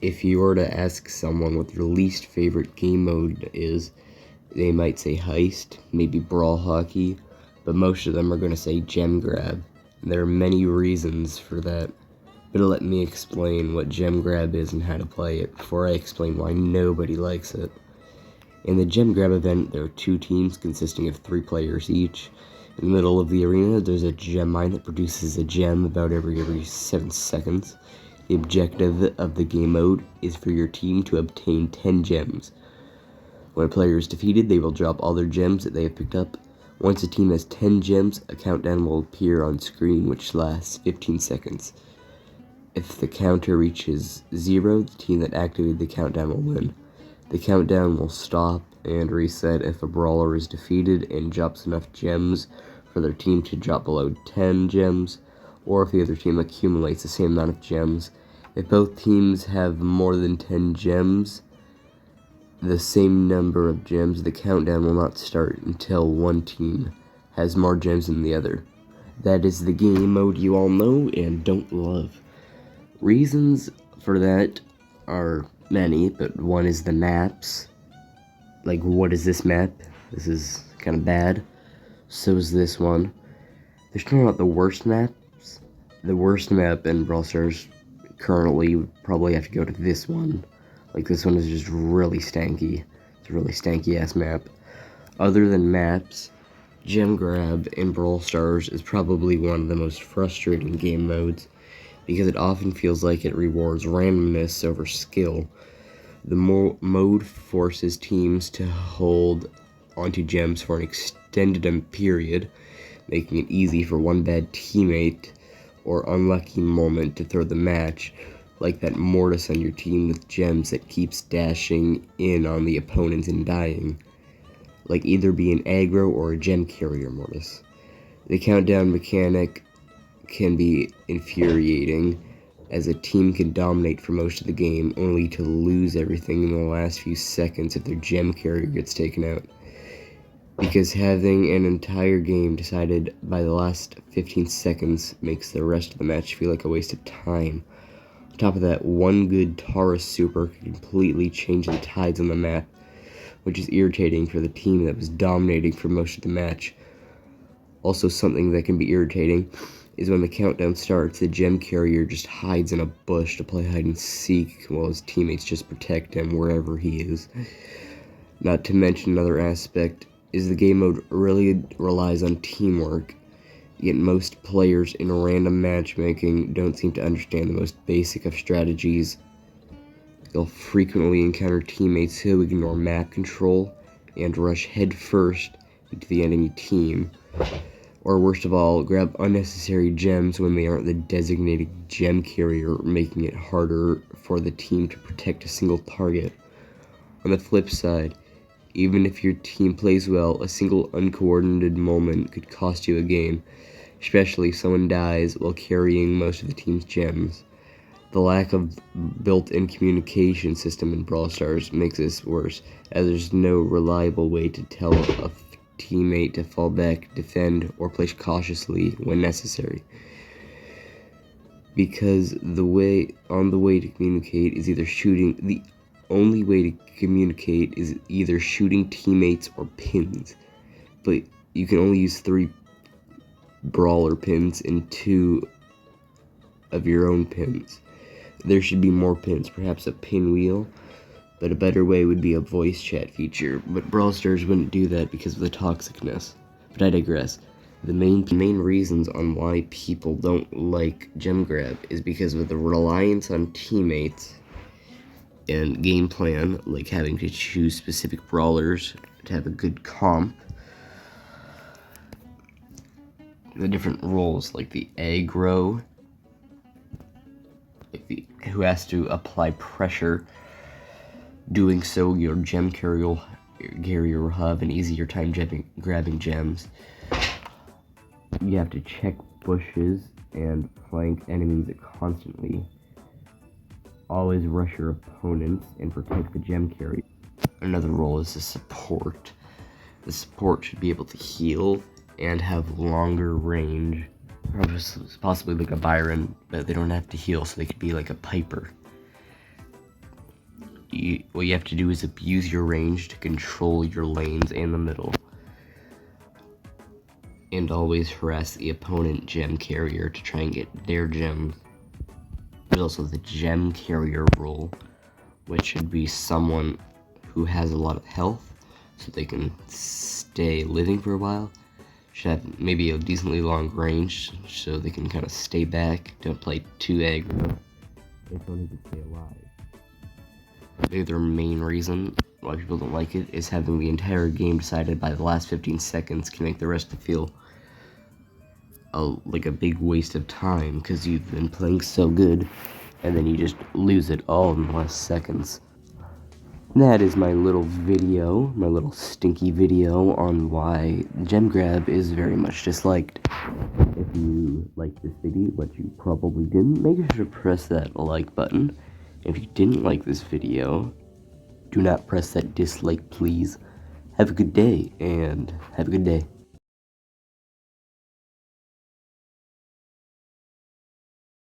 If you were to ask someone what their least favorite game mode is, they might say Heist, maybe Brawl Hockey, but most of them are going to say Gem Grab. And there are many reasons for that, but let me explain what Gem Grab is and how to play it before I explain why nobody likes it. In the Gem Grab event, there are 2 teams consisting of 3 players each. In the middle of the arena, there's a gem mine that produces a gem about every 7 seconds. The objective of the game mode is for your team to obtain 10 gems. When a player is defeated, they will drop all their gems that they have picked up. Once a team has 10 gems, a countdown will appear on screen which lasts 15 seconds. If the counter reaches 0, the team that activated the countdown will win. The countdown will stop and reset if a brawler is defeated and drops enough gems for their team to drop below 10 gems, or if the other team accumulates the same amount of gems. If both teams have more than 10 gems, the same number of gems, the countdown will not start until one team has more gems than the other. That is the game mode you all know and don't love. Reasons for that are many, but one is the maps. Like, what is this map? This is kind of bad. So is this one. They're still not the worst maps. The worst map in Brawl Stars currently would probably have to go to this one. Like, this one is just really stanky. It's a really stanky ass map. Other than maps, Gem Grab in Brawl Stars is probably one of the most frustrating game modes, because it often feels like it rewards randomness over skill. The mode forces teams to hold onto gems for an extended period, making it easy for one bad teammate or unlucky moment to throw the match, like that Mortis on your team with gems that keeps dashing in on the opponents and dying, like either be an aggro or a gem carrier Mortis. The countdown mechanic can be infuriating, as a team can dominate for most of the game, only to lose everything in the last few seconds if their gem carrier gets taken out. Because having an entire game decided by the last 15 seconds makes the rest of the match feel like a waste of time. On top of that, one good Tara super can completely change the tides on the map, which is irritating for the team that was dominating for most of the match. Also, something that can be irritating is when the countdown starts, the gem carrier just hides in a bush to play hide and seek while his teammates just protect him wherever he is. Not to mention, another aspect is the game mode really relies on teamwork, yet most players in random matchmaking don't seem to understand the most basic of strategies. They'll frequently encounter teammates who ignore map control and rush headfirst into the enemy team, or worst of all, grab unnecessary gems when they aren't the designated gem carrier, making it harder for the team to protect a single target. On the flip side, even if your team plays well, a single uncoordinated moment could cost you a game, especially if someone dies while carrying most of the team's gems. The lack of built-in communication system in Brawl Stars makes this worse, as there's no reliable way to tell a teammate to fall back, defend, or play cautiously when necessary. Because the only way to communicate is either shooting teammates or pins, but you can only use 3 brawler pins and 2 of your own pins. There should be more pins, perhaps a pinwheel, but a better way would be a voice chat feature, but Brawl Stars wouldn't do that because of the toxicness. But I digress. The main reasons on why people don't like Gem Grab is because of the reliance on teammates and game plan, like having to choose specific brawlers to have a good comp. The different roles, like the aggro, who has to apply pressure. Doing so, your gem carrier will have an easier time grabbing gems. You have to check bushes and flank enemies constantly. Always rush your opponents and protect the gem carrier. Another role is the support. The support should be able to heal and have longer range. Possibly like a Byron, but they don't have to heal, so they could be like a Piper. what you have to do is abuse your range to control your lanes in the middle. And always harass the opponent gem carrier to try and get their gem. There's also the gem carrier rule, which should be someone who has a lot of health, so they can stay living for a while. Should have maybe a decently long range, so they can kind of stay back, don't play too aggro. They don't even stay alive. The other main reason why people don't like it is having the entire game decided by the last 15 seconds can make the rest feel like a big waste of time, because you've been playing so good, and then you just lose it all in the last seconds. That is my little video, my little stinky video on why gem grab is very much disliked. If you liked this video, but you probably didn't, make sure to press that like button. If you didn't like this video, do not press that dislike, please. Have a good day, and have a good day.